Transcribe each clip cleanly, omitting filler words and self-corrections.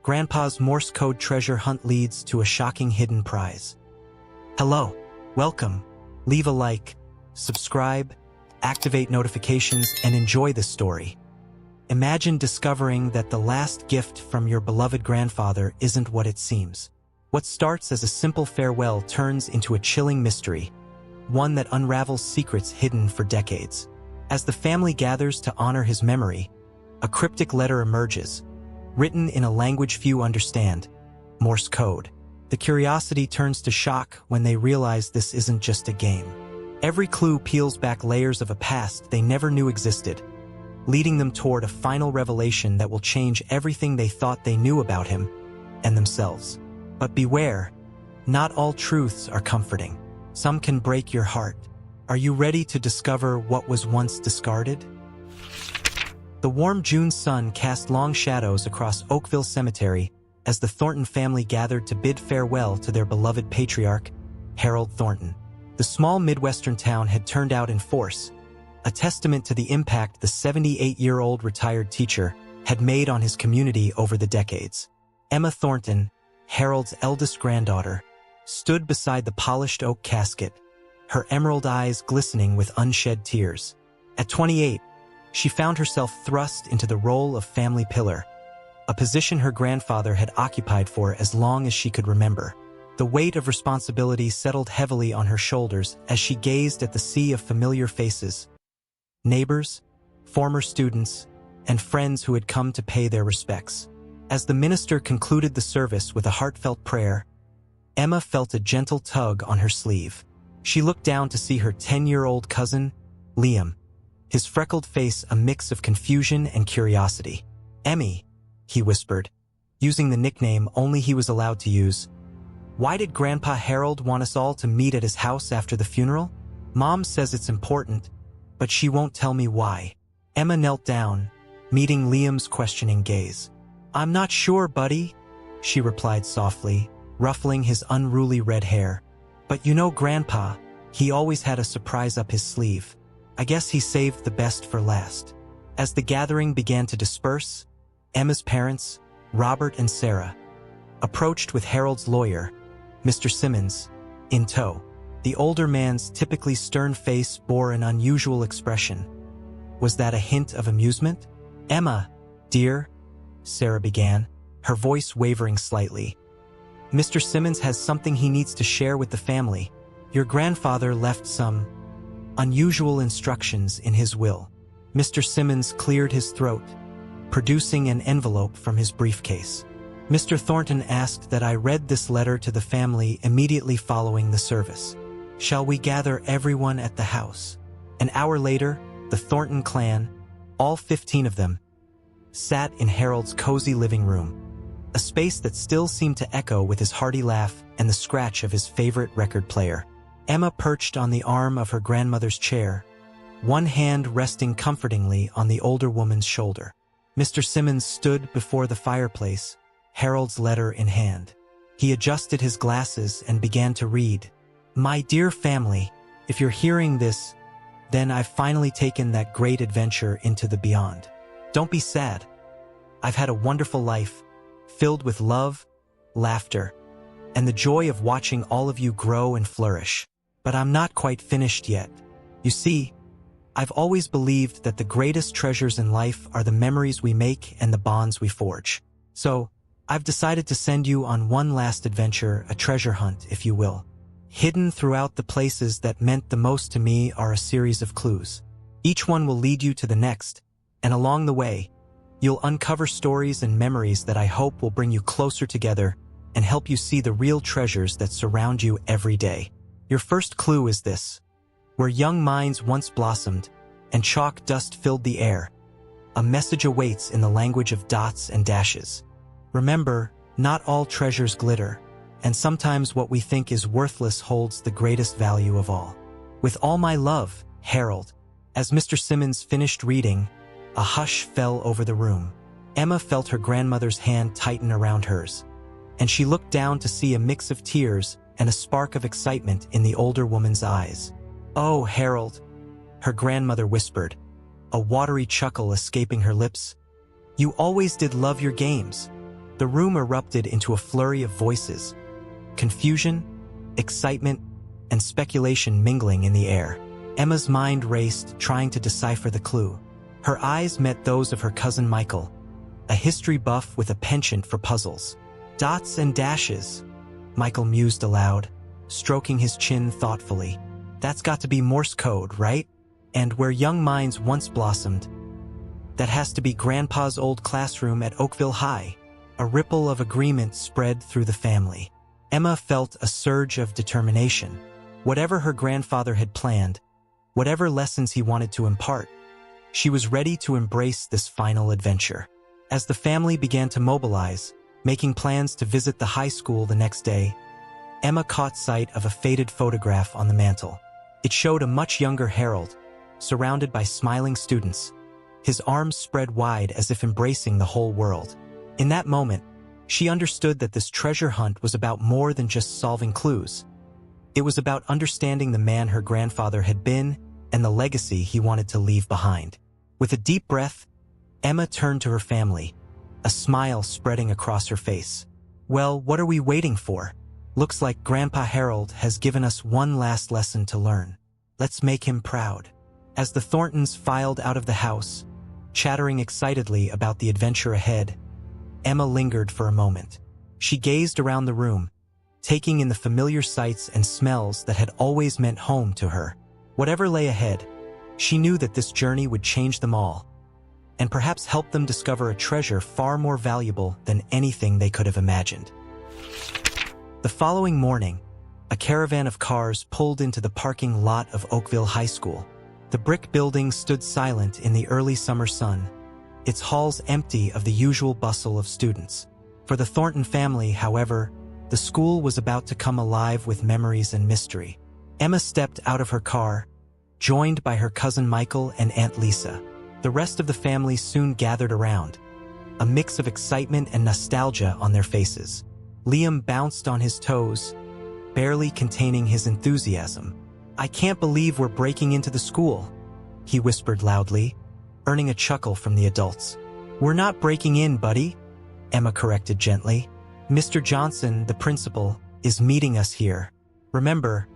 Grandpa's Morse code treasure hunt leads to a shocking hidden prize. Hello, welcome. Leave a like, subscribe, activate notifications, and enjoy this story. Imagine discovering that the last gift from your beloved grandfather isn't what it seems. What starts as a simple farewell turns into a chilling mystery, one that unravels secrets hidden for decades. As the family gathers to honor his memory, a cryptic letter emerges, written in a language few understand, Morse code. The curiosity turns to shock when they realize this isn't just a game. Every clue peels back layers of a past they never knew existed, leading them toward a final revelation that will change everything they thought they knew about him and themselves. But beware, not all truths are comforting. Some can break your heart. Are you ready to discover what was once discarded? The warm June sun cast long shadows across Oakville Cemetery as the Thornton family gathered to bid farewell to their beloved patriarch, Harold Thornton. The small Midwestern town had turned out in force, a testament to the impact the 78-year-old retired teacher had made on his community over the decades. Emma Thornton, Harold's eldest granddaughter, stood beside the polished oak casket, her emerald eyes glistening with unshed tears. At 28, she found herself thrust into the role of family pillar, a position her grandfather had occupied for as long as she could remember. The weight of responsibility settled heavily on her shoulders as she gazed at the sea of familiar faces, neighbors, former students, and friends who had come to pay their respects. As the minister concluded the service with a heartfelt prayer, Emma felt a gentle tug on her sleeve. She looked down to see her 10-year-old cousin, Liam, his freckled face a mix of confusion and curiosity. "Emmy," he whispered, using the nickname only he was allowed to use. "Why did Grandpa Harold want us all to meet at his house after the funeral? Mom says it's important, but she won't tell me why." Emma knelt down, meeting Liam's questioning gaze. "I'm not sure, buddy," she replied softly, ruffling his unruly red hair. "But you know Grandpa, he always had a surprise up his sleeve. I guess he saved the best for last." As the gathering began to disperse, Emma's parents, Robert and Sarah, approached with Harold's lawyer, Mr. Simmons, in tow. The older man's typically stern face bore an unusual expression. Was that a hint of amusement? "Emma, dear," Sarah began, her voice wavering slightly. "Mr. Simmons has something he needs to share with the family. Your grandfather left some unusual instructions in his will." Mr. Simmons cleared his throat, producing an envelope from his briefcase. "Mr. Thornton asked that I read this letter to the family immediately following the service. Shall we gather everyone at the house?" An hour later, the Thornton clan, all 15 of them, sat in Harold's cozy living room, a space that still seemed to echo with his hearty laugh and the scratch of his favorite record player. Emma perched on the arm of her grandmother's chair, one hand resting comfortingly on the older woman's shoulder. Mr. Simmons stood before the fireplace, Harold's letter in hand. He adjusted his glasses and began to read. "My dear family, if you're hearing this, then I've finally taken that great adventure into the beyond. Don't be sad. I've had a wonderful life, filled with love, laughter, and the joy of watching all of you grow and flourish. But I'm not quite finished yet. You see, I've always believed that the greatest treasures in life are the memories we make and the bonds we forge. So, I've decided to send you on one last adventure, a treasure hunt, if you will. Hidden throughout the places that meant the most to me are a series of clues. Each one will lead you to the next, and along the way, you'll uncover stories and memories that I hope will bring you closer together and help you see the real treasures that surround you every day. Your first clue is this: where young minds once blossomed and chalk dust filled the air, a message awaits in the language of dots and dashes. Remember, not all treasures glitter, and sometimes what we think is worthless holds the greatest value of all. With all my love, Harold. As Mr. Simmons finished reading, a hush fell over the room. Emma felt her grandmother's hand tighten around hers, and she looked down to see a mix of tears and a spark of excitement in the older woman's eyes. "Oh, Harold," her grandmother whispered, a watery chuckle escaping her lips. "You always did love your games. The room erupted into a flurry of voices, confusion, excitement, and speculation mingling in the air. Emma's mind raced, trying to decipher the clue. Her eyes met those of her cousin Michael, a history buff with a penchant for puzzles. Dots and dashes, Michael mused aloud, stroking his chin thoughtfully. That's got to be Morse code, right? And where young minds once blossomed, that has to be Grandpa's old classroom at Oakville High. A ripple of agreement spread through the family. Emma felt a surge of determination. Whatever her grandfather had planned, whatever lessons he wanted to impart, she was ready to embrace this final adventure. As the family began to mobilize, making plans to visit the high school the next day, Emma caught sight of a faded photograph on the mantel. It showed a much younger Harold, surrounded by smiling students, his arms spread wide as if embracing the whole world. In that moment, she understood that this treasure hunt was about more than just solving clues. It was about understanding the man her grandfather had been and the legacy he wanted to leave behind. With a deep breath, Emma turned to her family, a smile spreading across her face. Well, what are we waiting for? Looks like Grandpa Harold has given us one last lesson to learn. Let's make him proud. As the Thorntons filed out of the house, chattering excitedly about the adventure ahead, Emma lingered for a moment. She gazed around the room, taking in the familiar sights and smells that had always meant home to her. Whatever lay ahead, she knew that this journey would change them all, and perhaps help them discover a treasure far more valuable than anything they could have imagined. The following morning, a caravan of cars pulled into the parking lot of Oakville High School. The brick building stood silent in the early summer sun, its halls empty of the usual bustle of students. For the Thornton family, however, the school was about to come alive with memories and mystery. Emma stepped out of her car, joined by her cousin Michael and Aunt Lisa. The rest of the family soon gathered around, a mix of excitement and nostalgia on their faces. Liam bounced on his toes, barely containing his enthusiasm. "I can't believe we're breaking into the school," he whispered loudly, earning a chuckle from the adults. "We're not breaking in, buddy," Emma corrected gently. "Mr. Johnson, the principal, is meeting us here. Remember,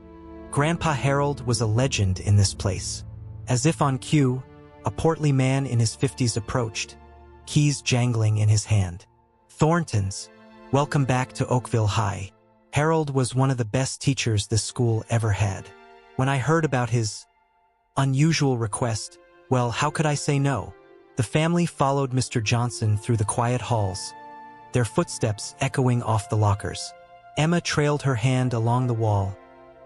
Grandpa Harold was a legend in this place." As if on cue, a portly man in his 50s approached, keys jangling in his hand. "Thorntons, welcome back to Oakville High. Harold was one of the best teachers this school ever had. When I heard about his unusual request, well, how could I say no?" The family followed Mr. Johnson through the quiet halls, their footsteps echoing off the lockers. Emma trailed her hand along the wall,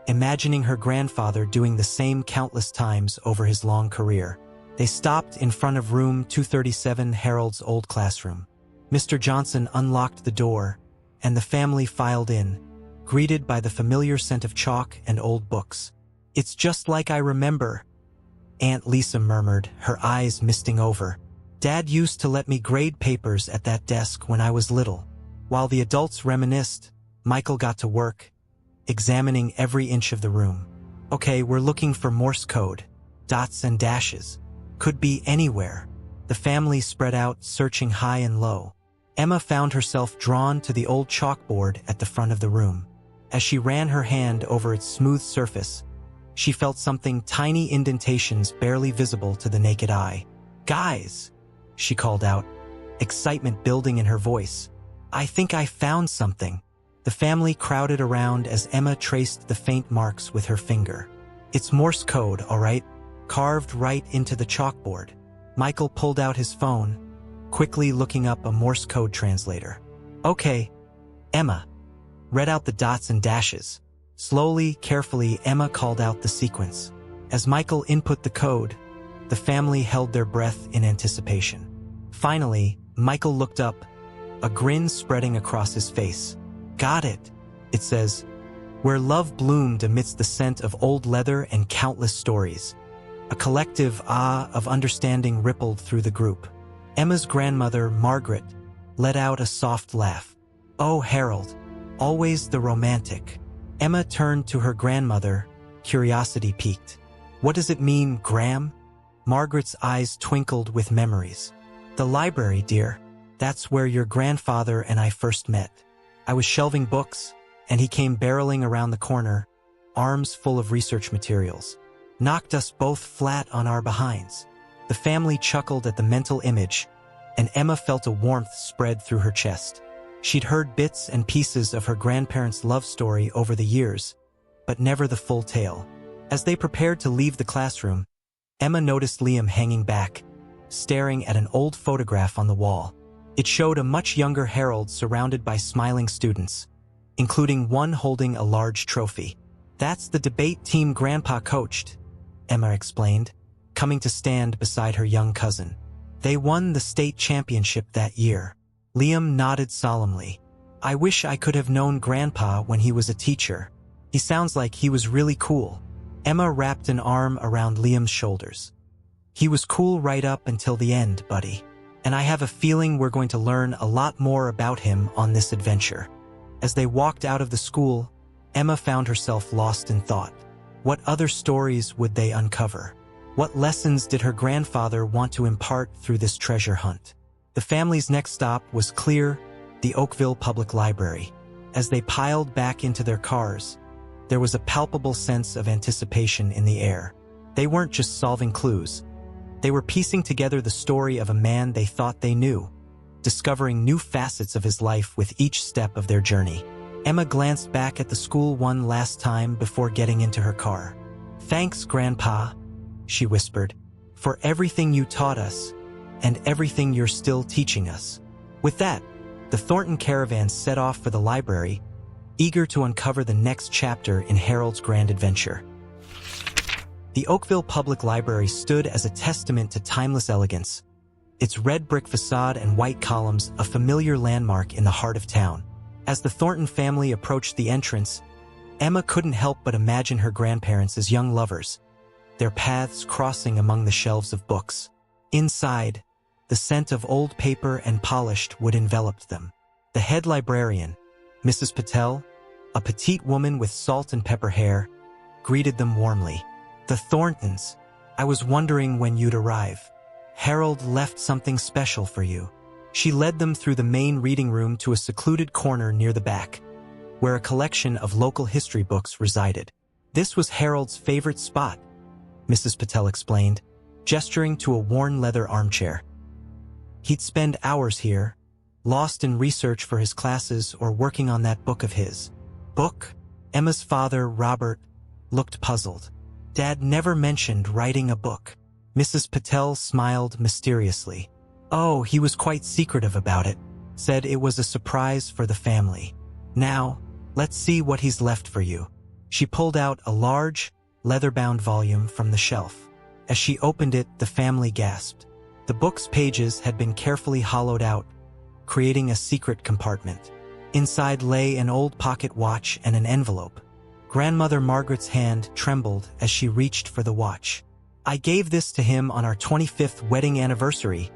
imagining her grandfather doing the same countless times over his long career. They stopped in front of room 237, Harold's old classroom. Mr. Johnson unlocked the door, and the family filed in, greeted by the familiar scent of chalk and old books. "It's just like I remember," Aunt Lisa murmured, her eyes misting over. "Dad used to let me grade papers at that desk when I was little." While the adults reminisced, Michael got to work, examining every inch of the room. "Okay, we're looking for Morse code. Dots and dashes. Could be anywhere." The family spread out, searching high and low. Emma found herself drawn to the old chalkboard at the front of the room. As she ran her hand over its smooth surface, she felt something, tiny indentations barely visible to the naked eye. "Guys," she called out, excitement building in her voice. "I think I found something." The family crowded around as Emma traced the faint marks with her finger. "It's Morse code, all right, carved right into the chalkboard." Michael pulled out his phone, quickly looking up a Morse code translator. "Okay." Emma read out the dots and dashes. Slowly, carefully, Emma called out the sequence. As Michael input the code, the family held their breath in anticipation. Finally, Michael looked up, a grin spreading across his face. "Got it," it says, "where love bloomed amidst the scent of old leather and countless stories." A collective ah of understanding rippled through the group. Emma's grandmother, Margaret, let out a soft laugh. "Oh, Harold, always the romantic." Emma turned to her grandmother, curiosity piqued. "What does it mean, Gram?" Margaret's eyes twinkled with memories. "The library, dear. That's where your grandfather and I first met. I was shelving books, and he came barreling around the corner, arms full of research materials. Knocked us both flat on our behinds. The family chuckled at the mental image, and Emma felt a warmth spread through her chest. She'd heard bits and pieces of her grandparents' love story over the years, but never the full tale. As they prepared to leave the classroom, Emma noticed Liam hanging back, staring at an old photograph on the wall. It showed a much younger Harold surrounded by smiling students, including one holding a large trophy. "That's the debate team Grandpa coached," Emma explained, coming to stand beside her young cousin. "They won the state championship that year." Liam nodded solemnly. "I wish I could have known Grandpa when he was a teacher. He sounds like he was really cool." Emma wrapped an arm around Liam's shoulders. "He was cool right up until the end, buddy. And I have a feeling we're going to learn a lot more about him on this adventure." As they walked out of the school, Emma found herself lost in thought. What other stories would they uncover? What lessons did her grandfather want to impart through this treasure hunt? The family's next stop was clear, the Oakville Public Library. As they piled back into their cars, there was a palpable sense of anticipation in the air. They weren't just solving clues. They were piecing together the story of a man they thought they knew, discovering new facets of his life with each step of their journey. Emma glanced back at the school one last time before getting into her car. "Thanks, Grandpa," she whispered, "for everything you taught us and everything you're still teaching us." With that, the Thornton caravan set off for the library, eager to uncover the next chapter in Harold's grand adventure. The Oakville Public Library stood as a testament to timeless elegance, its red brick facade and white columns a familiar landmark in the heart of town. As the Thornton family approached the entrance, Emma couldn't help but imagine her grandparents as young lovers, their paths crossing among the shelves of books. Inside, the scent of old paper and polished wood enveloped them. The head librarian, Mrs. Patel, a petite woman with salt and pepper hair, greeted them warmly. "The Thorntons, I was wondering when you'd arrive. Harold left something special for you." She led them through the main reading room to a secluded corner near the back, where a collection of local history books resided. "This was Harold's favorite spot," Mrs. Patel explained, gesturing to a worn leather armchair. "He'd spend hours here, lost in research for his classes or working on that book of his." "Book?" Emma's father, Robert, looked puzzled. "Dad never mentioned writing a book." Mrs. Patel smiled mysteriously. "Oh, he was quite secretive about it, said it was a surprise for the family. Now, let's see what he's left for you." She pulled out a large, leather-bound volume from the shelf. As she opened it, the family gasped. The book's pages had been carefully hollowed out, creating a secret compartment. Inside lay an old pocket watch and an envelope. Grandmother Margaret's hand trembled as she reached for the watch. "I gave this to him on our 25th wedding anniversary,"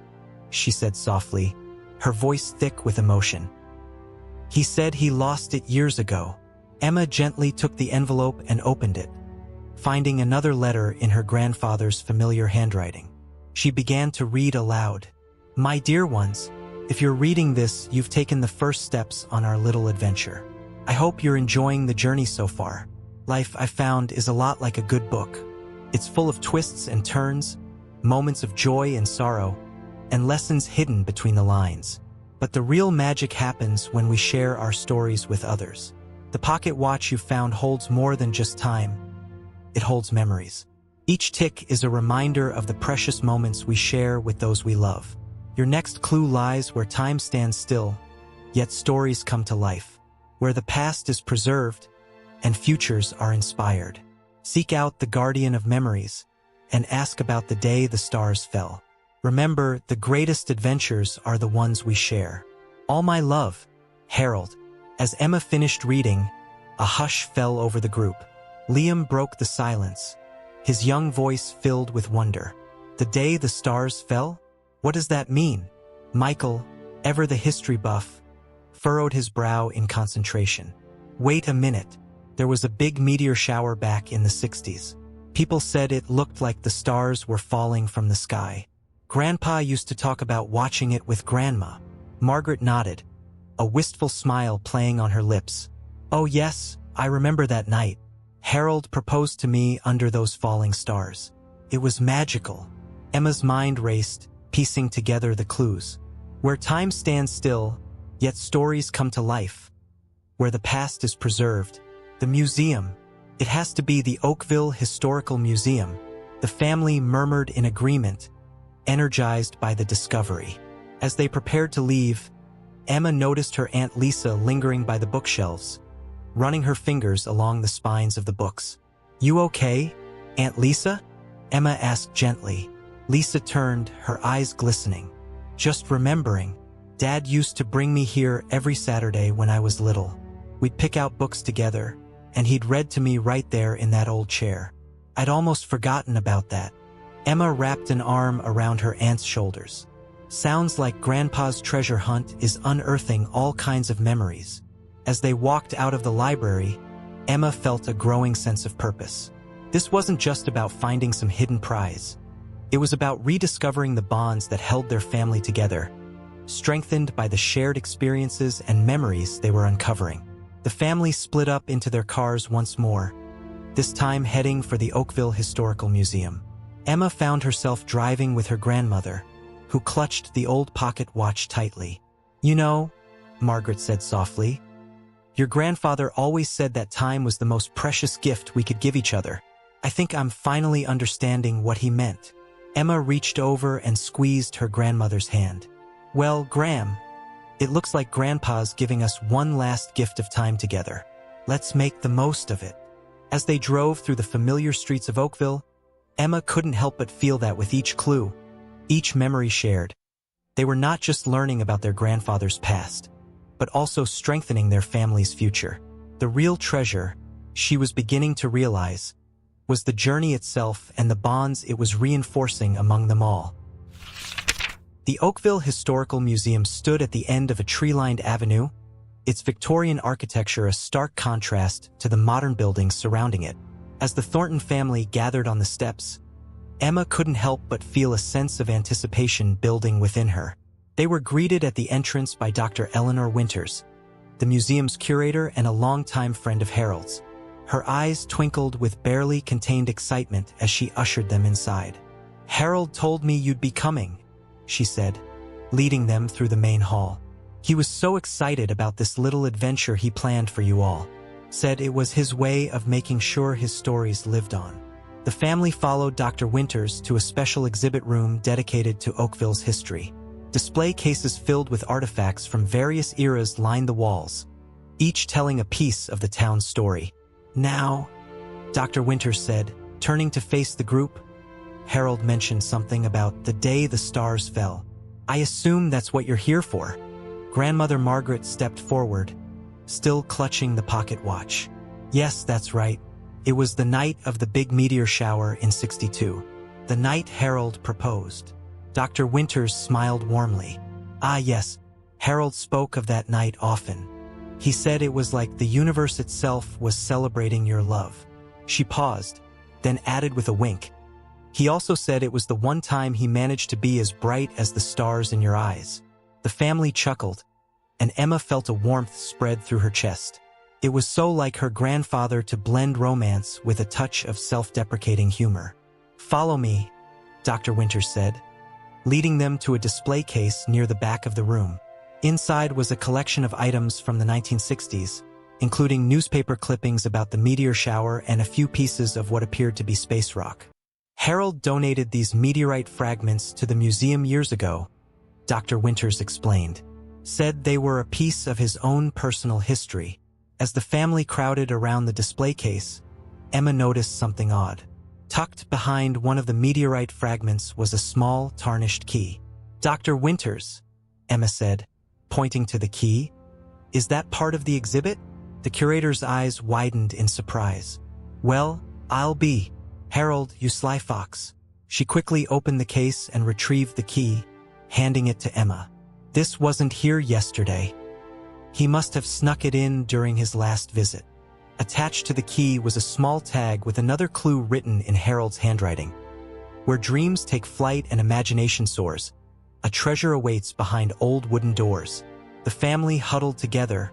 she said softly, her voice thick with emotion. "He said he lost it years ago." Emma gently took the envelope and opened it, finding another letter in her grandfather's familiar handwriting. She began to read aloud. "My dear ones, if you're reading this, you've taken the first steps on our little adventure. I hope you're enjoying the journey so far. Life, I found, is a lot like a good book. It's full of twists and turns, moments of joy and sorrow, and lessons hidden between the lines. But the real magic happens when we share our stories with others. The pocket watch you found holds more than just time. It holds memories. Each tick is a reminder of the precious moments we share with those we love. Your next clue lies where time stands still, yet stories come to life, where the past is preserved and futures are inspired. Seek out the guardian of memories and ask about the day the stars fell. Remember, the greatest adventures are the ones we share. All my love, Harold." As Emma finished reading, a hush fell over the group. Liam broke the silence, his young voice filled with wonder. "The day the stars fell? What does that mean?" Michael, ever the history buff, furrowed his brow in concentration. "Wait a minute. There was a big meteor shower back in the 60s. People said it looked like the stars were falling from the sky. Grandpa used to talk about watching it with Grandma." Margaret nodded, a wistful smile playing on her lips. Oh yes, I remember that night. Harold proposed to me under those falling stars. It was magical. Emma's mind raced, piecing together the clues. Where time stands still, yet stories come to life. Where the past is preserved. The museum. It has to be the Oakville Historical Museum. The family murmured in agreement, energized by the discovery. As they prepared to leave, Emma noticed her Aunt Lisa lingering by the bookshelves, running her fingers along the spines of the books. You okay, Aunt Lisa? Emma asked gently. Lisa turned, her eyes glistening. Just remembering, Dad used to bring me here every Saturday when I was little. We'd pick out books together, and he'd read to me right there in that old chair. I'd almost forgotten about that. Emma wrapped an arm around her aunt's shoulders. Sounds like Grandpa's treasure hunt is unearthing all kinds of memories. As they walked out of the library, Emma felt a growing sense of purpose. This wasn't just about finding some hidden prize. It was about rediscovering the bonds that held their family together, strengthened by the shared experiences and memories they were uncovering. The family split up into their cars once more, this time heading for the Oakville Historical Museum. Emma found herself driving with her grandmother, who clutched the old pocket watch tightly. You know, Margaret said softly, your grandfather always said that time was the most precious gift we could give each other. I think I'm finally understanding what he meant. Emma reached over and squeezed her grandmother's hand. Well, Gram, it looks like Grandpa's giving us one last gift of time together. Let's make the most of it. As they drove through the familiar streets of Oakville, Emma couldn't help but feel that with each clue, each memory shared, they were not just learning about their grandfather's past, but also strengthening their family's future. The real treasure, she was beginning to realize, was the journey itself and the bonds it was reinforcing among them all. The Oakville Historical Museum stood at the end of a tree-lined avenue, its Victorian architecture a stark contrast to the modern buildings surrounding it. As the Thornton family gathered on the steps, Emma couldn't help but feel a sense of anticipation building within her. They were greeted at the entrance by Dr. Eleanor Winters, the museum's curator and a longtime friend of Harold's. Her eyes twinkled with barely contained excitement as she ushered them inside. Harold told me you'd be coming, she said, leading them through the main hall. He was so excited about this little adventure he planned for you all. Said it was his way of making sure his stories lived on. The family followed Dr. Winters to a special exhibit room dedicated to Oakville's history. Display cases filled with artifacts from various eras lined the walls, each telling a piece of the town's story. Now, Dr. Winters said, turning to face the group, Harold mentioned something about the day the stars fell. I assume that's what you're here for. Grandmother Margaret stepped forward, still clutching the pocket watch. Yes, that's right. It was the night of the big meteor shower in '62. The night Harold proposed. Dr. Winters smiled warmly. Ah yes, Harold spoke of that night often. He said it was like the universe itself was celebrating your love. She paused, then added with a wink. He also said it was the one time he managed to be as bright as the stars in your eyes. The family chuckled, and Emma felt a warmth spread through her chest. It was so like her grandfather to blend romance with a touch of self-deprecating humor. Follow me, Dr. Winters said, leading them to a display case near the back of the room. Inside was a collection of items from the 1960s, including newspaper clippings about the meteor shower and a few pieces of what appeared to be space rock. Harold donated these meteorite fragments to the museum years ago, Dr. Winters explained. Said they were a piece of his own personal history. As the family crowded around the display case, Emma noticed something odd. Tucked behind one of the meteorite fragments was a small, tarnished key. Dr. Winters, Emma said, pointing to the key. Is that part of the exhibit? The curator's eyes widened in surprise. Well, I'll be. Harold, you sly fox. She quickly opened the case and retrieved the key, handing it to Emma. This wasn't here yesterday. He must have snuck it in during his last visit. Attached to the key was a small tag with another clue written in Harold's handwriting. Where dreams take flight and imagination soars, A treasure awaits behind old wooden doors. The family huddled together,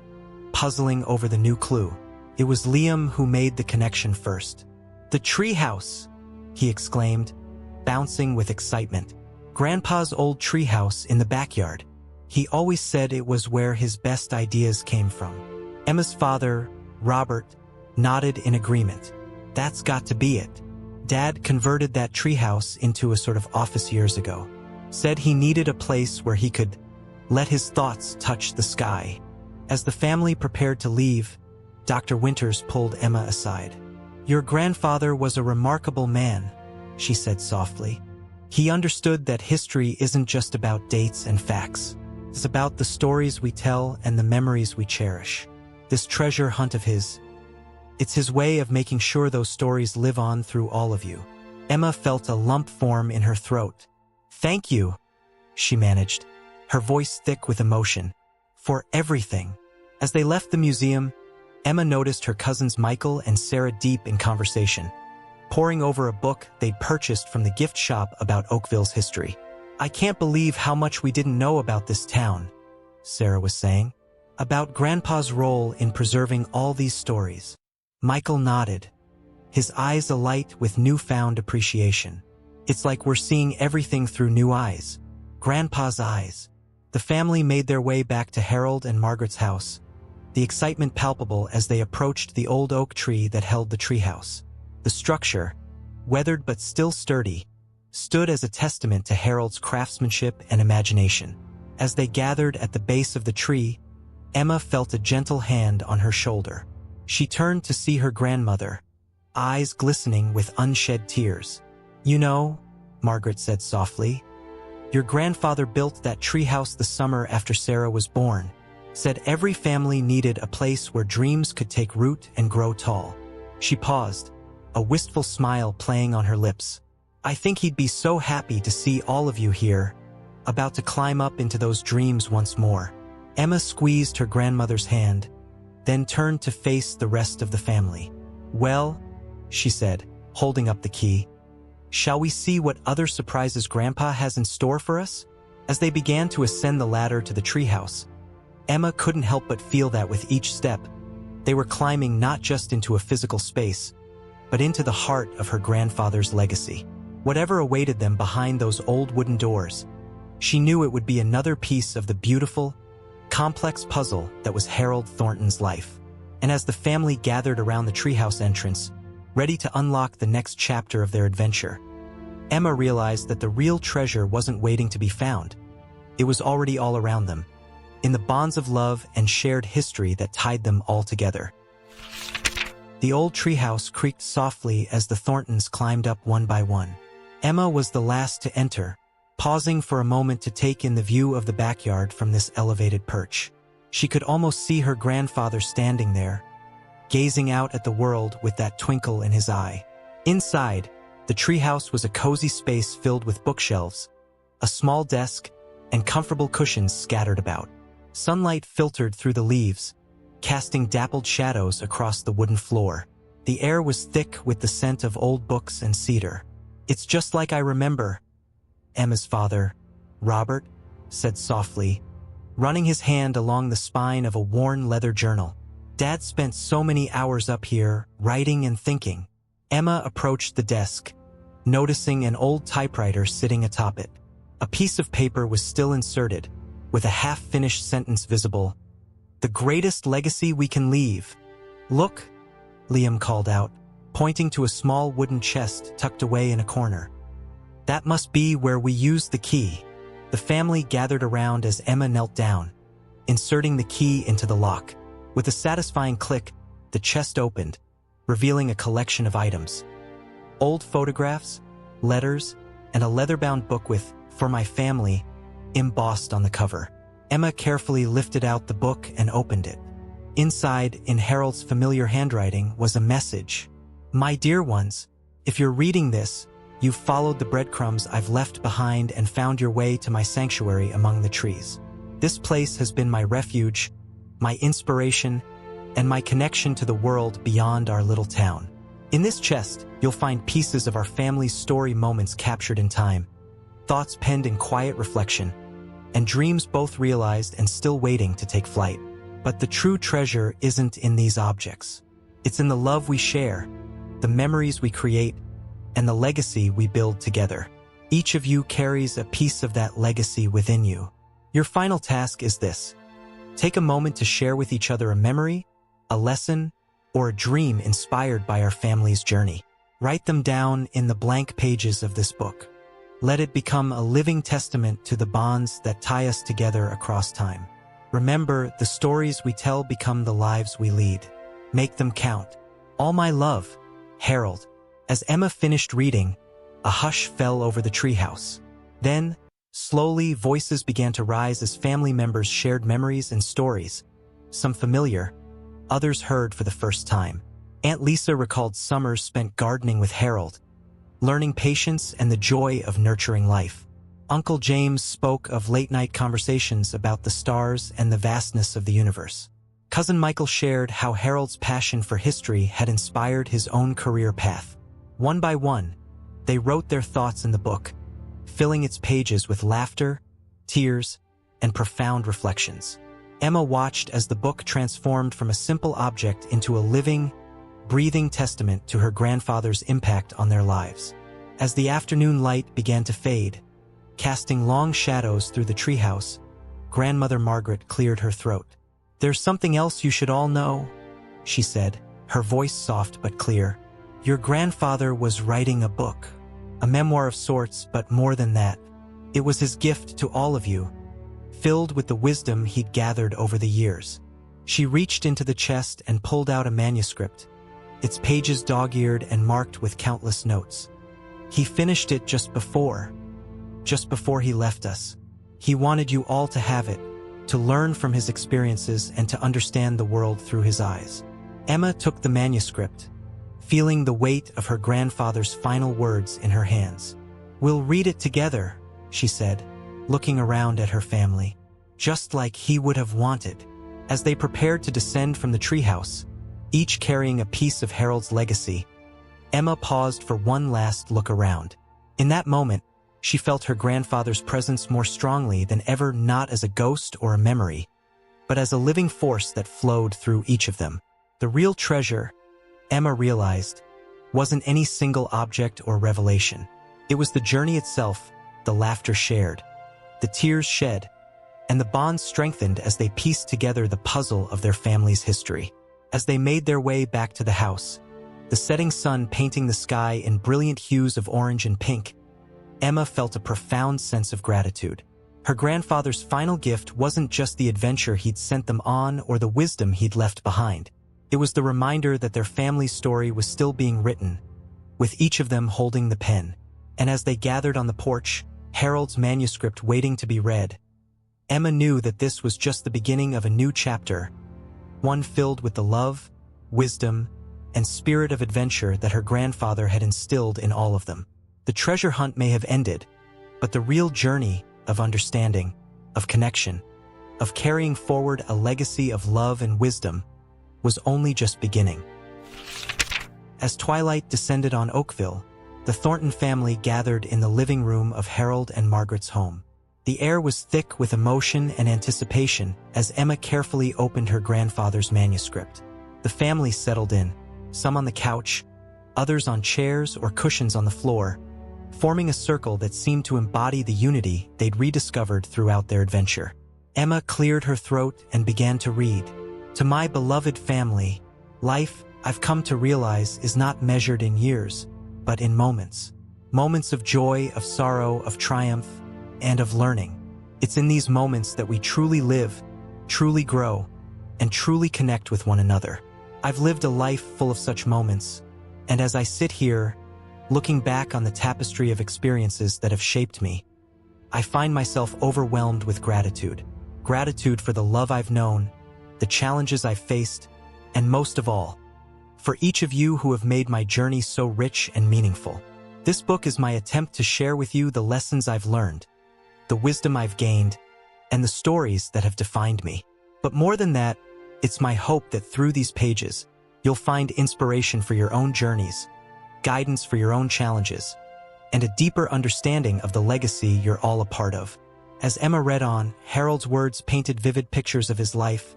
puzzling over the new clue. It was Liam who made the connection first. "The treehouse!" he exclaimed, bouncing with excitement. Grandpa's old treehouse in the backyard. He always said it was where his best ideas came from. Emma's father, Robert, nodded in agreement. "That's got to be it. Dad converted that treehouse into a sort of office years ago. Said he needed a place where he could let his thoughts touch the sky." As the family prepared to leave, Dr. Winters pulled Emma aside. "Your grandfather was a remarkable man," she said softly. "He understood that history isn't just about dates and facts. It's about the stories we tell and the memories we cherish. This treasure hunt of his, it's his way of making sure those stories live on through all of you." Emma felt a lump form in her throat. "Thank you," she managed, her voice thick with emotion, "for everything." As they left the museum, Emma noticed her cousins Michael and Sarah deep in conversation, poring over a book they'd purchased from the gift shop about Oakville's history. "I can't believe how much we didn't know about this town," Sarah was saying, "about Grandpa's role in preserving all these stories." Michael nodded, his eyes alight with newfound appreciation. "It's like we're seeing everything through new eyes. Grandpa's eyes." The family made their way back to Harold and Margaret's house, the excitement palpable as they approached the old oak tree that held the treehouse. The structure, weathered but still sturdy, stood as a testament to Harold's craftsmanship and imagination. As they gathered at the base of the tree, Emma felt a gentle hand on her shoulder. She turned to see her grandmother, eyes glistening with unshed tears. "You know," Margaret said softly, "your grandfather built that treehouse the summer after Sarah was born. Said every family needed a place where dreams could take root and grow tall." She paused, a wistful smile playing on her lips. "I think he'd be so happy to see all of you here, about to climb up into those dreams once more." Emma squeezed her grandmother's hand, then turned to face the rest of the family. "Well," she said, holding up the key, "shall we see what other surprises Grandpa has in store for us?" As they began to ascend the ladder to the treehouse, Emma couldn't help but feel that with each step, they were climbing not just into a physical space, but into the heart of her grandfather's legacy. Whatever awaited them behind those old wooden doors, she knew it would be another piece of the beautiful, complex puzzle that was Harold Thornton's life. And as the family gathered around the treehouse entrance, ready to unlock the next chapter of their adventure, Emma realized that the real treasure wasn't waiting to be found. It was already all around them, in the bonds of love and shared history that tied them all together. The old treehouse creaked softly as the Thorntons climbed up one by one. Emma was the last to enter, pausing for a moment to take in the view of the backyard from this elevated perch. She could almost see her grandfather standing there, gazing out at the world with that twinkle in his eye. Inside, the treehouse was a cozy space filled with bookshelves, a small desk, and comfortable cushions scattered about. Sunlight filtered through the leaves, casting dappled shadows across the wooden floor. The air was thick with the scent of old books and cedar. "It's just like I remember," Emma's father, Robert, said softly, running his hand along the spine of a worn leather journal. "Dad spent so many hours up here, writing and thinking." Emma approached the desk, noticing an old typewriter sitting atop it. A piece of paper was still inserted, with a half-finished sentence visible. "The greatest legacy we can leave." "Look," Liam called out, pointing to a small wooden chest tucked away in a corner. "That must be where we used the key." The family gathered around as Emma knelt down, inserting the key into the lock. With a satisfying click, the chest opened, revealing a collection of items. Old photographs, letters, and a leather-bound book with "For My Family" embossed on the cover. Emma carefully lifted out the book and opened it. Inside, in Harold's familiar handwriting, was a message. "My dear ones, if you're reading this, you've followed the breadcrumbs I've left behind and found your way to my sanctuary among the trees. This place has been my refuge, my inspiration, and my connection to the world beyond our little town. In this chest, you'll find pieces of our family's story moments captured in time. thoughts penned in quiet reflection, and dreams both realized and still waiting to take flight. But the true treasure isn't in these objects. It's in the love we share, the memories we create, and the legacy we build together. Each of you carries a piece of that legacy within you. Your final task is this. Take a moment to share with each other a memory, a lesson, or a dream inspired by our family's journey. Write them down in the blank pages of this book. Let it become a living testament to the bonds that tie us together across time. Remember, the stories we tell become the lives we lead. Make them count. All my love, Harold. As Emma finished reading, a hush fell over the treehouse. Then, slowly, voices began to rise as family members shared memories and stories, some familiar, others heard for the first time. Aunt Lisa recalled summers spent gardening with Harold, learning patience and the joy of nurturing life. Uncle James spoke of late-night conversations about the stars and the vastness of the universe. Cousin Michael shared how Harold's passion for history had inspired his own career path. One by one, they wrote their thoughts in the book, filling its pages with laughter, tears, and profound reflections. Emma watched as the book transformed from a simple object into a living, breathing testament to her grandfather's impact on their lives. As the afternoon light began to fade, casting long shadows through the treehouse, Grandmother Margaret cleared her throat. "There's something else you should all know," she said, her voice soft but clear. "Your grandfather was writing a book, a memoir of sorts, but more than that. It was his gift to all of you, filled with the wisdom he'd gathered over the years." She reached into the chest and pulled out a manuscript, its pages dog-eared and marked with countless notes. "He finished it just before he left us. He wanted you all to have it, to learn from his experiences and to understand the world through his eyes." Emma took the manuscript, feeling the weight of her grandfather's final words in her hands. "We'll read it together," she said, looking around at her family, "just like he would have wanted." As they prepared to descend from the treehouse, each carrying a piece of Harold's legacy, Emma paused for one last look around. In that moment, she felt her grandfather's presence more strongly than ever, not as a ghost or a memory, but as a living force that flowed through each of them. The real treasure, Emma realized, wasn't any single object or revelation. It was the journey itself, the laughter shared, the tears shed, and the bonds strengthened as they pieced together the puzzle of their family's history. As they made their way back to the house, the setting sun painting the sky in brilliant hues of orange and pink, Emma felt a profound sense of gratitude. Her grandfather's final gift wasn't just the adventure he'd sent them on or the wisdom he'd left behind. It was the reminder that their family's story was still being written, with each of them holding the pen. And as they gathered on the porch, Harold's manuscript waiting to be read, Emma knew that this was just the beginning of a new chapter, one filled with the love, wisdom, and spirit of adventure that her grandfather had instilled in all of them. The treasure hunt may have ended, but the real journey of understanding, of connection, of carrying forward a legacy of love and wisdom was only just beginning. As twilight descended on Oakville, the Thornton family gathered in the living room of Harold and Margaret's home. The air was thick with emotion and anticipation as Emma carefully opened her grandfather's manuscript. The family settled in, some on the couch, others on chairs or cushions on the floor, forming a circle that seemed to embody the unity they'd rediscovered throughout their adventure. Emma cleared her throat and began to read. "To my beloved family, life, I've come to realize, is not measured in years, but in moments. Moments of joy, of sorrow, of triumph, and of learning. It's in these moments that we truly live, truly grow, and truly connect with one another. I've lived a life full of such moments, and as I sit here, looking back on the tapestry of experiences that have shaped me, I find myself overwhelmed with gratitude. Gratitude for the love I've known, the challenges I've faced, and most of all, for each of you who have made my journey so rich and meaningful. This book is my attempt to share with you the lessons I've learned, the wisdom I've gained, and the stories that have defined me. But more than that, it's my hope that through these pages, you'll find inspiration for your own journeys, guidance for your own challenges, and a deeper understanding of the legacy you're all a part of. As Emma read on, Harold's words painted vivid pictures of his life,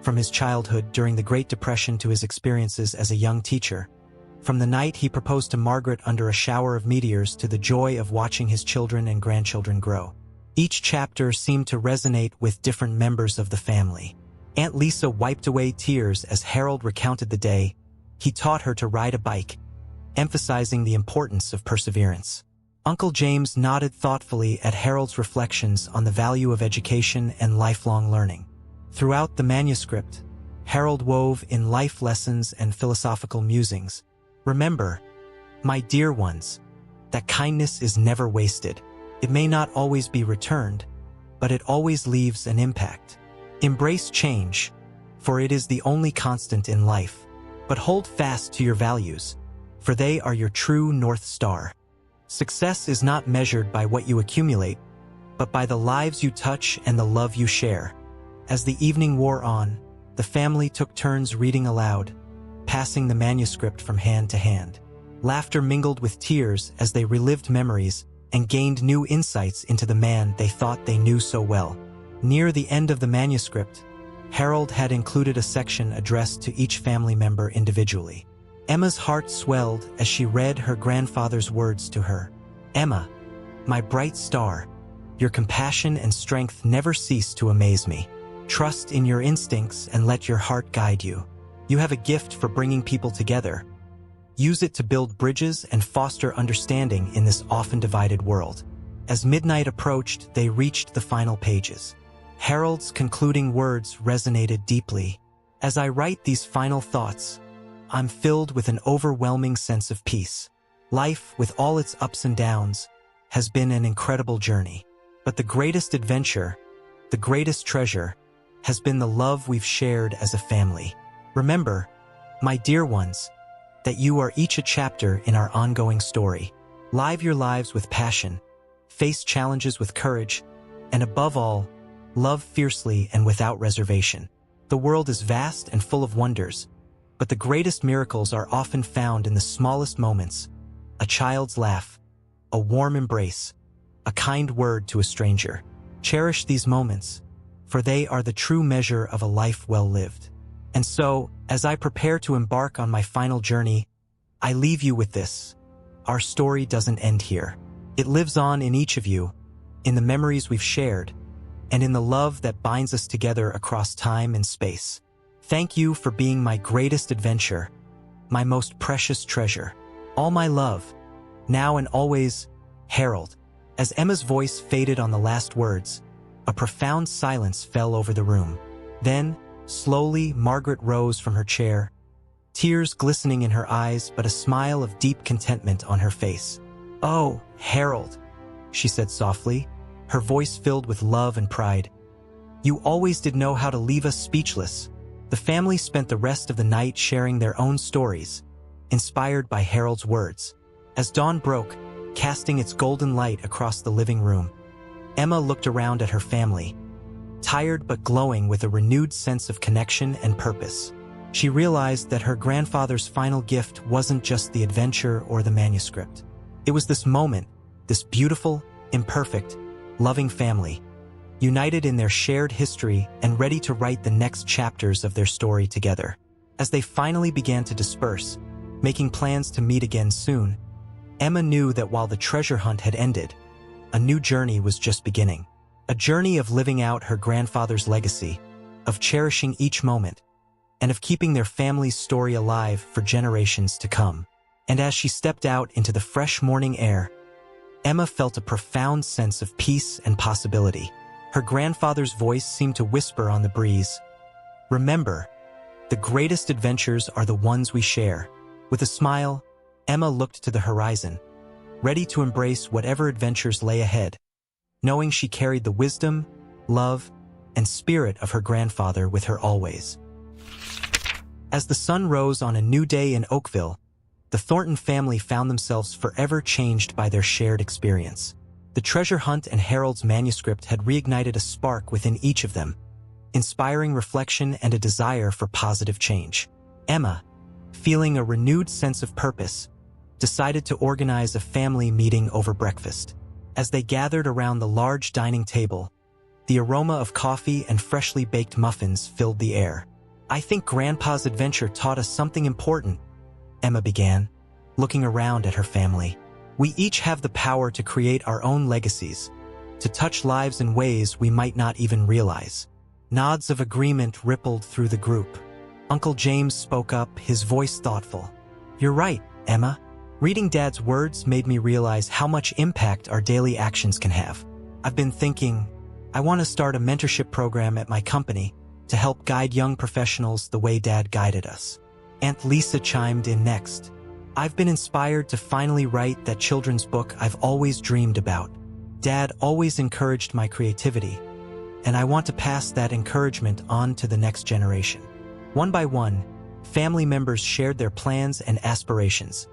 from his childhood during the Great Depression to his experiences as a young teacher. From the night he proposed to Margaret under a shower of meteors to the joy of watching his children and grandchildren grow. Each chapter seemed to resonate with different members of the family. Aunt Lisa wiped away tears as Harold recounted the day he taught her to ride a bike, emphasizing the importance of perseverance. Uncle James nodded thoughtfully at Harold's reflections on the value of education and lifelong learning. Throughout the manuscript, Harold wove in life lessons and philosophical musings. Remember, my dear ones, that kindness is never wasted. It may not always be returned, but it always leaves an impact. Embrace change, for it is the only constant in life. But hold fast to your values, for they are your true North Star. Success is not measured by what you accumulate, but by the lives you touch and the love you share. As the evening wore on, the family took turns reading aloud, passing the manuscript from hand to hand. Laughter mingled with tears as they relived memories and gained new insights into the man they thought they knew so well. Near the end of the manuscript, Harold had included a section addressed to each family member individually. Emma's heart swelled as she read her grandfather's words to her. "Emma, my bright star, your compassion and strength never cease to amaze me. Trust in your instincts and let your heart guide you. You have a gift for bringing people together. Use it to build bridges and foster understanding in this often divided world." As midnight approached, they reached the final pages. Harold's concluding words resonated deeply. "As I write these final thoughts, I'm filled with an overwhelming sense of peace. Life, with all its ups and downs, has been an incredible journey. But the greatest adventure, the greatest treasure, has been the love we've shared as a family. Remember, my dear ones, that you are each a chapter in our ongoing story. Live your lives with passion, face challenges with courage, and above all, love fiercely and without reservation. The world is vast and full of wonders, but the greatest miracles are often found in the smallest moments: a child's laugh, a warm embrace, a kind word to a stranger. Cherish these moments, for they are the true measure of a life well lived. And so, as I prepare to embark on my final journey, I leave you with this. Our story doesn't end here. It lives on in each of you, in the memories we've shared, and in the love that binds us together across time and space. Thank you for being my greatest adventure, my most precious treasure. All my love, now and always, Harold. As Emma's voice faded on the last words, a profound silence fell over the room. Then, slowly, Margaret rose from her chair, tears glistening in her eyes but a smile of deep contentment on her face. "Oh, Harold," she said softly, her voice filled with love and pride. "You always did know how to leave us speechless." The family spent the rest of the night sharing their own stories, inspired by Harold's words. As dawn broke, casting its golden light across the living room, Emma looked around at her family, tired but glowing with a renewed sense of connection and purpose. She realized that her grandfather's final gift wasn't just the adventure or the manuscript. It was this moment, this beautiful, imperfect, loving family, united in their shared history and ready to write the next chapters of their story together. As they finally began to disperse, making plans to meet again soon, Emma knew that while the treasure hunt had ended, a new journey was just beginning. A journey of living out her grandfather's legacy, of cherishing each moment, and of keeping their family's story alive for generations to come. And as she stepped out into the fresh morning air, Emma felt a profound sense of peace and possibility. Her grandfather's voice seemed to whisper on the breeze, "Remember, the greatest adventures are the ones we share." With a smile, Emma looked to the horizon, ready to embrace whatever adventures lay ahead, knowing she carried the wisdom, love, and spirit of her grandfather with her always. As the sun rose on a new day in Oakville, the Thornton family found themselves forever changed by their shared experience. The treasure hunt and Harold's manuscript had reignited a spark within each of them, inspiring reflection and a desire for positive change. Emma, feeling a renewed sense of purpose, decided to organize a family meeting over breakfast. As they gathered around the large dining table, the aroma of coffee and freshly baked muffins filled the air. "I think Grandpa's adventure taught us something important," Emma began, looking around at her family. "We each have the power to create our own legacies, to touch lives in ways we might not even realize." Nods of agreement rippled through the group. Uncle James spoke up, his voice thoughtful. "You're right, Emma. Reading Dad's words made me realize how much impact our daily actions can have. I've been thinking, I want to start a mentorship program at my company to help guide young professionals the way Dad guided us." Aunt Lisa chimed in next. "I've been inspired to finally write that children's book I've always dreamed about. Dad always encouraged my creativity, and I want to pass that encouragement on to the next generation." One by one, family members shared their plans and aspirations,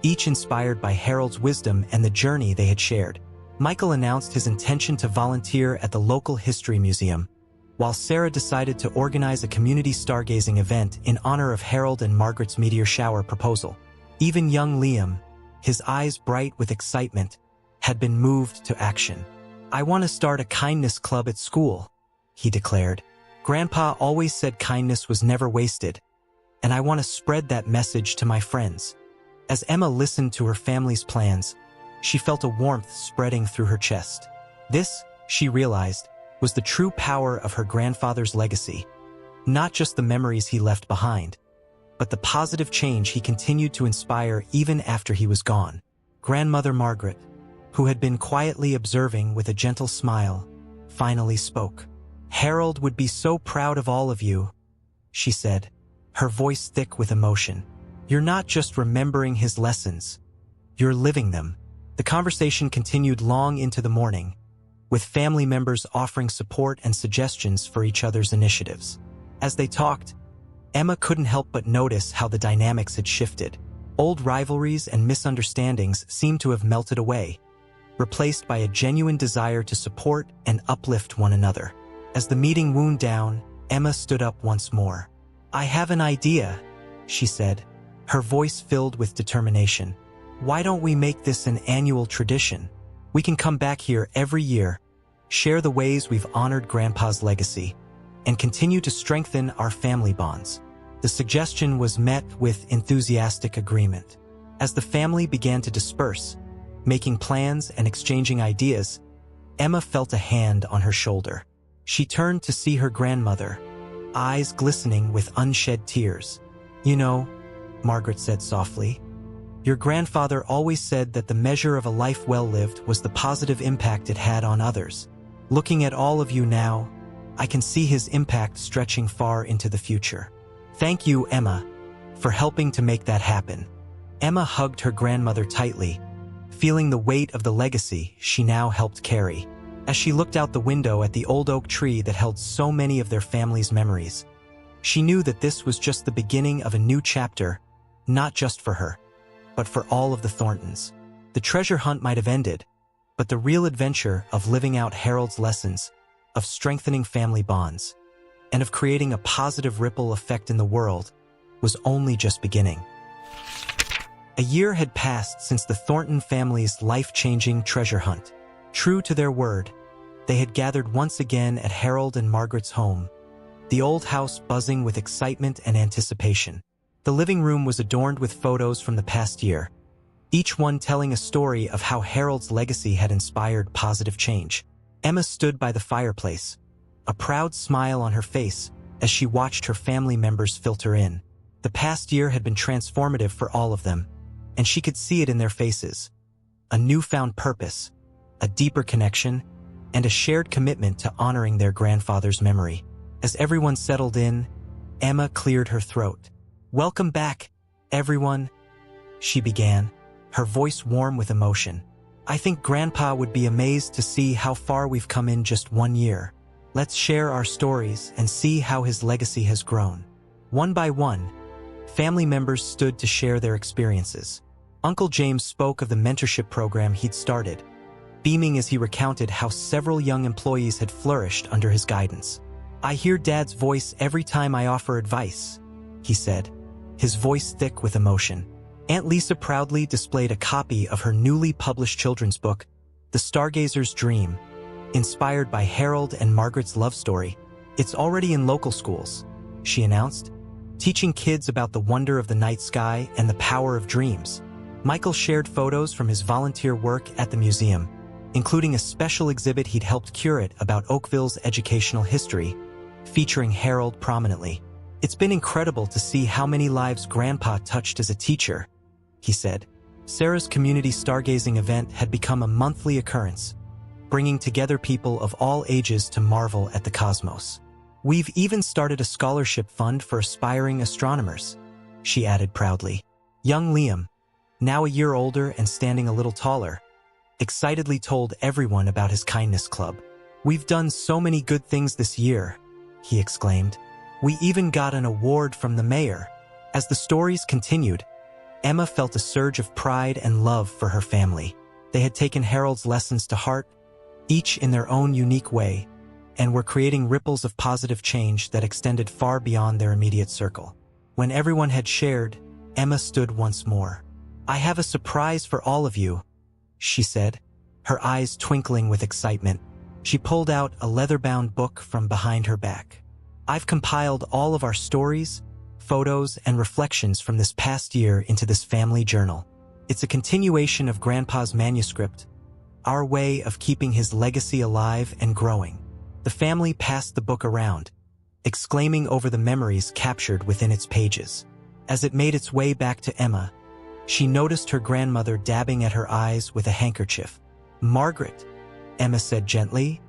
each inspired by Harold's wisdom and the journey they had shared. Michael announced his intention to volunteer at the local history museum, while Sarah decided to organize a community stargazing event in honor of Harold and Margaret's meteor shower proposal. Even young Liam, his eyes bright with excitement, had been moved to action. "I want to start a kindness club at school," he declared. "Grandpa always said kindness was never wasted, and I want to spread that message to my friends." As Emma listened to her family's plans, she felt a warmth spreading through her chest. This, she realized, was the true power of her grandfather's legacy. Not just the memories he left behind, but the positive change he continued to inspire even after he was gone. Grandmother Margaret, who had been quietly observing with a gentle smile, finally spoke. "Harold would be so proud of all of you," she said, her voice thick with emotion. "You're not just remembering his lessons, you're living them." The conversation continued long into the morning, with family members offering support and suggestions for each other's initiatives. As they talked, Emma couldn't help but notice how the dynamics had shifted. Old rivalries and misunderstandings seemed to have melted away, replaced by a genuine desire to support and uplift one another. As the meeting wound down, Emma stood up once more. "I have an idea," she said, her voice filled with determination. "Why don't we make this an annual tradition? We can come back here every year, share the ways we've honored Grandpa's legacy, and continue to strengthen our family bonds." The suggestion was met with enthusiastic agreement. As the family began to disperse, making plans and exchanging ideas, Emma felt a hand on her shoulder. She turned to see her grandmother, eyes glistening with unshed tears. "You know," Margaret said softly, "your grandfather always said that the measure of a life well lived was the positive impact it had on others. Looking at all of you now, I can see his impact stretching far into the future. Thank you, Emma, for helping to make that happen." Emma hugged her grandmother tightly, feeling the weight of the legacy she now helped carry. As she looked out the window at the old oak tree that held so many of their family's memories, she knew that this was just the beginning of a new chapter, not just for her, but for all of the Thorntons. The treasure hunt might have ended, but the real adventure of living out Harold's lessons, of strengthening family bonds, and of creating a positive ripple effect in the world was only just beginning. A year had passed since the Thornton family's life-changing treasure hunt. True to their word, they had gathered once again at Harold and Margaret's home, the old house buzzing with excitement and anticipation. The living room was adorned with photos from the past year, each one telling a story of how Harold's legacy had inspired positive change. Emma stood by the fireplace, a proud smile on her face as she watched her family members filter in. The past year had been transformative for all of them, and she could see it in their faces. A newfound purpose, a deeper connection, and a shared commitment to honoring their grandfather's memory. As everyone settled in, Emma cleared her throat. "Welcome back, everyone," she began, her voice warm with emotion. "I think Grandpa would be amazed to see how far we've come in just 1 year. Let's share our stories and see how his legacy has grown." One by one, family members stood to share their experiences. Uncle James spoke of the mentorship program he'd started, beaming as he recounted how several young employees had flourished under his guidance. "I hear Dad's voice every time I offer advice," he said, his voice thick with emotion. Aunt Lisa proudly displayed a copy of her newly published children's book, The Stargazer's Dream, inspired by Harold and Margaret's love story. It's already in local schools, she announced, teaching kids about the wonder of the night sky and the power of dreams. Michael shared photos from his volunteer work at the museum, including a special exhibit he'd helped curate about Oakville's educational history, featuring Harold prominently. "It's been incredible to see how many lives Grandpa touched as a teacher," he said. Sarah's community stargazing event had become a monthly occurrence, bringing together people of all ages to marvel at the cosmos. "We've even started a scholarship fund for aspiring astronomers," she added proudly. Young Liam, now a year older and standing a little taller, excitedly told everyone about his kindness club. "We've done so many good things this year," he exclaimed. "We even got an award from the mayor." As the stories continued, Emma felt a surge of pride and love for her family. They had taken Harold's lessons to heart, each in their own unique way, and were creating ripples of positive change that extended far beyond their immediate circle. When everyone had shared, Emma stood once more. "I have a surprise for all of you," she said, her eyes twinkling with excitement. She pulled out a leather-bound book from behind her back. "I've compiled all of our stories, photos, and reflections from this past year into this family journal. It's a continuation of Grandpa's manuscript, our way of keeping his legacy alive and growing." The family passed the book around, exclaiming over the memories captured within its pages. As it made its way back to Emma, she noticed her grandmother dabbing at her eyes with a handkerchief. "Margaret," Emma said gently,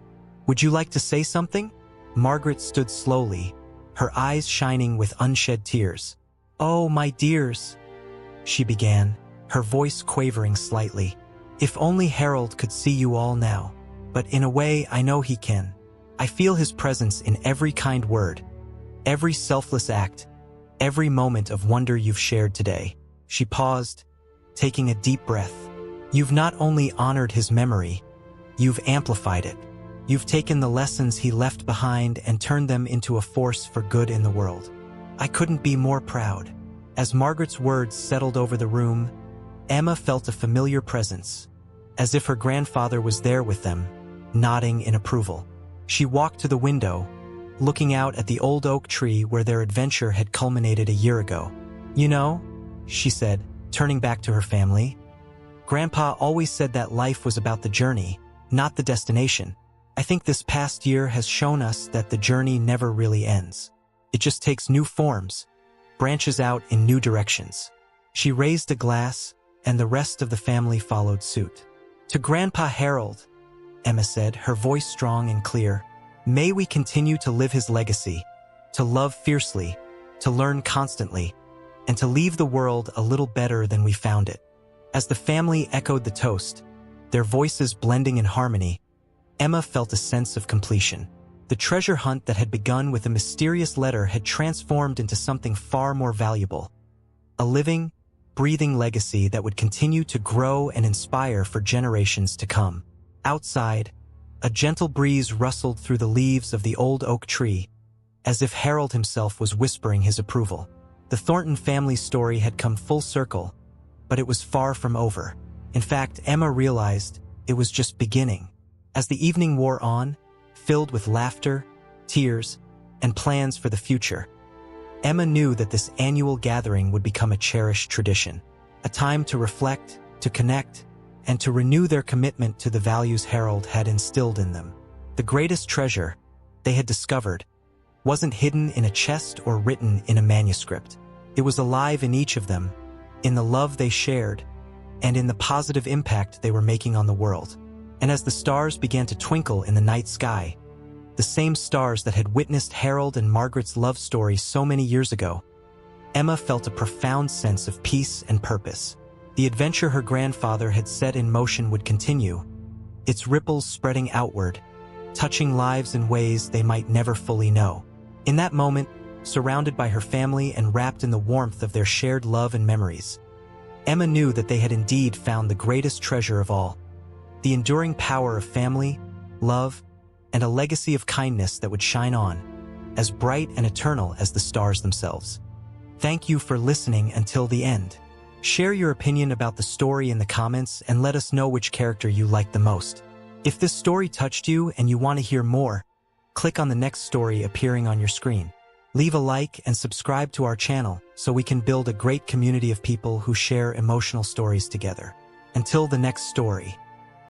"would you like to say something?" Margaret stood slowly, her eyes shining with unshed tears. "Oh, my dears," she began, her voice quavering slightly. "If only Harold could see you all now. But in a way, I know he can. I feel his presence in every kind word, every selfless act, every moment of wonder you've shared today." She paused, taking a deep breath. "You've not only honored his memory, you've amplified it. You've taken the lessons he left behind and turned them into a force for good in the world. I couldn't be more proud." As Margaret's words settled over the room, Emma felt a familiar presence, as if her grandfather was there with them, nodding in approval. She walked to the window, looking out at the old oak tree where their adventure had culminated a year ago. "You know," she said, turning back to her family, "Grandpa always said that life was about the journey, not the destination. I think this past year has shown us that the journey never really ends. It just takes new forms, branches out in new directions." She raised a glass, and the rest of the family followed suit. "To Grandpa Harold," Emma said, her voice strong and clear, "may we continue to live his legacy, to love fiercely, to learn constantly, and to leave the world a little better than we found it." As the family echoed the toast, their voices blending in harmony, Emma felt a sense of completion. The treasure hunt that had begun with a mysterious letter had transformed into something far more valuable. A living, breathing legacy that would continue to grow and inspire for generations to come. Outside, a gentle breeze rustled through the leaves of the old oak tree, as if Harold himself was whispering his approval. The Thornton family's story had come full circle, but it was far from over. In fact, Emma realized it was just beginning. As the evening wore on, filled with laughter, tears, and plans for the future, Emma knew that this annual gathering would become a cherished tradition, a time to reflect, to connect, and to renew their commitment to the values Harold had instilled in them. The greatest treasure, they had discovered, wasn't hidden in a chest or written in a manuscript. It was alive in each of them, in the love they shared, and in the positive impact they were making on the world. And as the stars began to twinkle in the night sky, the same stars that had witnessed Harold and Margaret's love story so many years ago, Emma felt a profound sense of peace and purpose. The adventure her grandfather had set in motion would continue, its ripples spreading outward, touching lives in ways they might never fully know. In that moment, surrounded by her family and wrapped in the warmth of their shared love and memories, Emma knew that they had indeed found the greatest treasure of all, the enduring power of family, love, and a legacy of kindness that would shine on, as bright and eternal as the stars themselves. Thank you for listening until the end. Share your opinion about the story in the comments and let us know which character you liked the most. If this story touched you and you want to hear more, click on the next story appearing on your screen. Leave a like and subscribe to our channel so we can build a great community of people who share emotional stories together. Until the next story.